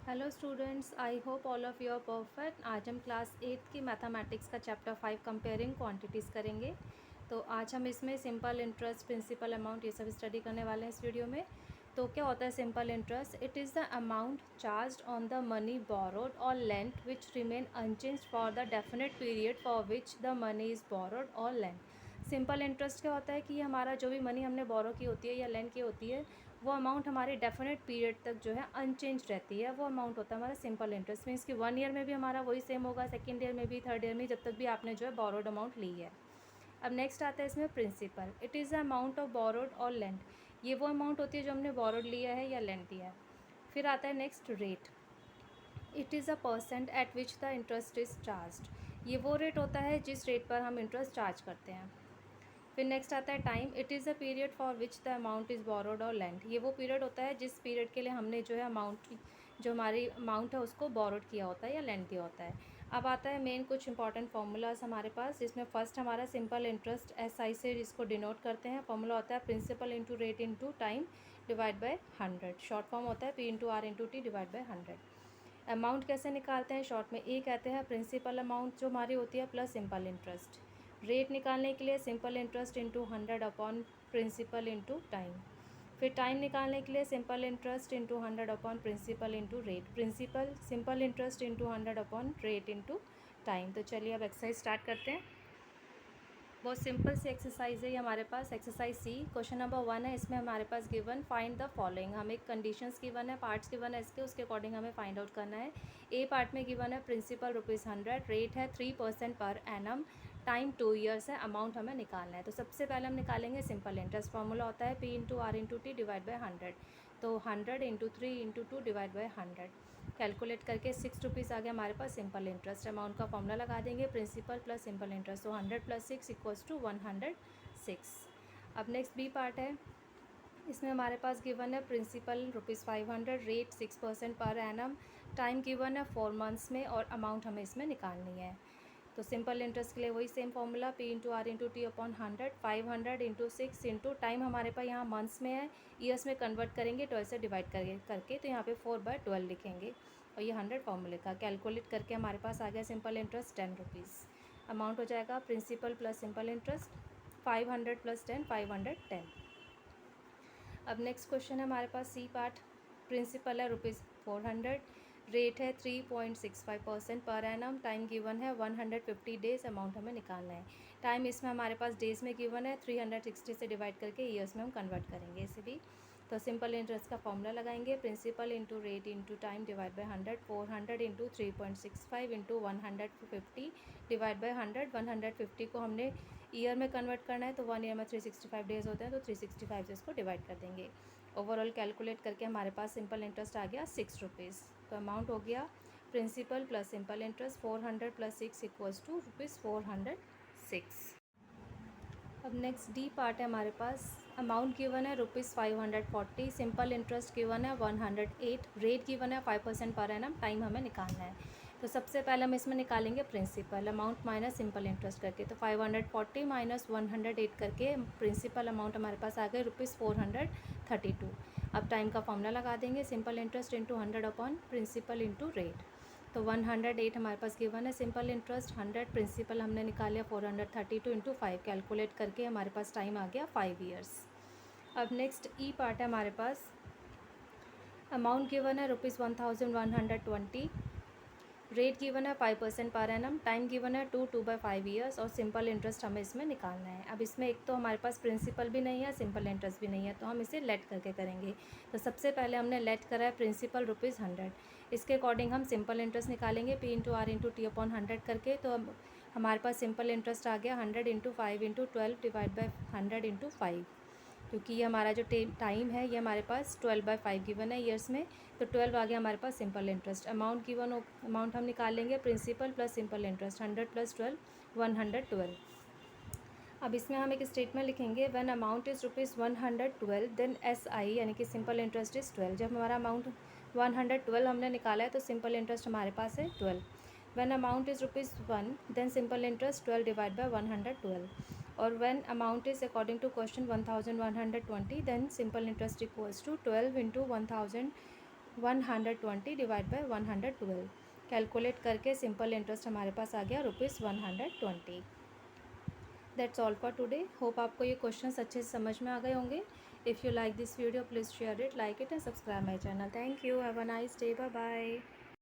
Hello students, I hope all of you are perfect. आज हम class 8 की mathematics का चैप्टर 5 कंपेयरिंग क्वांटिटीज़ करेंगे। तो आज हम इसमें सिंपल इंटरेस्ट, प्रिंसिपल अमाउंट ये सब स्टडी करने वाले हैं इस वीडियो में। तो क्या होता है simple interest? It is the amount charged on the money borrowed और lent which remain unchanged for the definite period for which the money is borrowed और लेंट। सिंपल इंटरेस्ट क्या होता है कि हमारा जो भी मनी हमने बोरो की होती है या लेंड की होती है, वो अमाउंट हमारे डेफिनेट पीरियड तक जो है अनचेंज रहती है। वो अमाउंट होता है हमारा सिंपल इंटरेस्ट। मीन्स कि 1 ईयर में भी हमारा वही सेम होगा, सेकेंड ईयर में भी, थर्ड ईयर में, जब तक भी आपने जो है बोरोड अमाउंट ली है। अब नेक्स्ट आता है इसमें principal. It is the amount of borrowed और लेंड। ये वो अमाउंट होती है जो हमने बोरोड लिया है या लेंड दिया है। फिर आता है next rate. It is a percent eight which the interest is charged. ये वो रेट होता है जिस रेट पर हम इंटरेस्ट चार्ज करते हैं। फिर नेक्स्ट आता है time. It is the period for which the amount is borrowed और लेंट। ये वो पीरियड होता है जिस पीरियड के लिए हमने जो है अमाउंट, जो हमारी अमाउंट है उसको बोरोड किया होता है या लेंट दिया होता है। अब आता है मेन कुछ इंपॉर्टेंट फार्मूलाज हमारे पास, जिसमें फर्स्ट हमारा सिंपल इंटरेस्ट SI से जिसको डिनोट करते हैं। फार्मूला होता है principal into rate into time divide by 100। Short form होता है P/R/T डिवाइड बाय 100। अमाउंट कैसे निकालते हैं? शॉर्ट में ए कहते हैं प्रिंसिपल अमाउंट जो हमारी होती है प्लस सिंपल इंटरेस्ट। रेट निकालने के लिए simple interest into 100 upon principal into time. फिर टाइम निकालने के लिए simple interest into 100 upon principal into rate. Principal simple interest into 100 upon rate into time. तो चलिए अब एक्सरसाइज स्टार्ट करते हैं। बहुत सिंपल सी एक्सरसाइज है ये हमारे पास। एक्सरसाइज सी, क्वेश्चन नंबर 1 है। इसमें हमारे पास गिवन फाइंड द फॉलोइंग। हमें कंडीशंस गिवन है, पार्ट्स गिवन है इसके, उसके अकॉर्डिंग हमें फाइंड आउट करना है। ए पार्ट में गिवन है प्रिंसिपल ₹100, रेट है 3% पर एनम, टाइम 2 ईयर्स है, अमाउंट हमें निकालना है। तो सबसे पहले हम निकालेंगे सिंपल इंटरेस्ट। फार्मूला होता है P/R/T डिवाइड बाई 100। तो 100 into 3 into 2 divide by 100 calculate करके ₹6 आ गया हमारे पास सिंपल इंटरेस्ट। अमाउंट का फॉर्मूला लगा देंगे प्रिंसिपल प्लस सिंपल इंटरेस्ट। तो 100 प्लस 6 इक्वल्स टू 106। अब नेक्स्ट बी पार्ट है। इसमें हमारे पास गिवन है principal ₹500, rate 6% per annum, time given है 4 मंथ्स में, और अमाउंट हमें इसमें निकालनी है। तो सिंपल इंटरेस्ट के लिए वही same formula P/R/T upon 100, 500 into 6 into time हमारे पास यहाँ मंथ्स में है, ईयर्स में कन्वर्ट करेंगे 12 से डिवाइड करके तो यहाँ पे 4/12 लिखेंगे, और ये 100 फॉर्मूले का कैलकुलेट करके हमारे पास आ गया सिंपल इंटरेस्ट ₹10। अमाउंट हो जाएगा principal plus simple interest 500 plus 10 510। अब नेक्स्ट क्वेश्चन है हमारे पास सी पार्ट। प्रिंसिपल है ₹400, रेट है 3.65% पर एनम, टाइम गिवन है 150 डेज, अमाउंट हमें निकालना है। टाइम इसमें हमारे पास डेज में गिवन है, 360 से डिवाइड करके ईयर्स में हम कन्वर्ट करेंगे इसे भी। तो सिंपल इंटरेस्ट का फॉर्मूला लगाएंगे principal into rate into time divide by 100, 400 into 3.65 into 150 divide by 100। 150 को हमने ईयर में कन्वर्ट करना है, तो 1 ईयर में 365 डेज होते हैं, तो 365 से इसको डिवाइड कर देंगे। ओवरऑल कैलकुलेट करके हमारे पास सिंपल इंटरेस्ट आ गया ₹6। तो अमाउंट हो गया principal plus simple interest 400 plus 6 equals to ₹406। अब नेक्स्ट डी पार्ट है हमारे पास। अमाउंट गिवन है ₹540, सिंपल इंटरेस्ट गिवन है 108, रेट गिवन है 5% पर एनम, टाइम हमें निकालना है। तो सबसे पहले हम इसमें निकालेंगे principal amount minus simple interest करके। तो 540 माइनस 108 करके प्रिंसिपल अमाउंट हमारे पास आ गए ₹432। अब टाइम का फॉर्मूला लगा देंगे simple interest into 100 upon principal into rate. तो 108 हमारे पास गिवन है सिंपल इंटरेस्ट, 100 प्रिंसिपल हमने निकाल लिया, 432 इंटू 5 कैलकुलेट करके हमारे पास टाइम आ गया 5 ईयर्स। अब नेक्स्ट ई पार्ट है हमारे पास। अमाउंट गिवन है ₹1120, रेट गिवन है 5% पर एनम, टाइम गिवन है 2/5 ईयर्स, और सिंपल इंटरेस्ट हमें इसमें निकालना है। अब इसमें एक तो हमारे पास प्रिंसिपल भी नहीं है, सिंपल इंटरेस्ट भी नहीं है, तो हम इसे लेट करके करेंगे। तो सबसे पहले हमने लेट करा है प्रिंसिपल ₹100, इसके अकॉर्डिंग हम सिंपल इंटरेस्ट निकालेंगे P/R/T अपॉन 100 करके। तो अब हमारे पास सिंपल इंटरेस्ट आ गया 100 into 5 into 12 divide by 100 into 5, क्योंकि ये हमारा जो टाइम है ये हमारे पास 12/5 गिवन है ईयर्स में, तो 12 आ गया हमारे पास simple interest. Amount given, amount हम निकालेंगे principal plus simple interest 100 plus 12 112। अब इसमें हम एक स्टेटमेंट लिखेंगे, when amount is ₹112 then SI यानी कि सिंपल इंटरेस्ट इज़ 12। जब हमारा अमाउंट 112 हमने निकाला है तो सिंपल इंटरेस्ट हमारे पास है 12। When amount is ₹1 then simple interest 12 divide by 112, और when amount is according to question 1120 then simple interest equals to 12 into 1000 120 divide by 112। Calculate करके सिंपल इंटरेस्ट हमारे पास आ गया ₹120। That's all for today. Hope आपको ये क्वेश्चंस अच्छे से समझ में आ गए होंगे। If you like this video please share it, like it and subscribe my channel. Thank you, have a nice day, bye bye.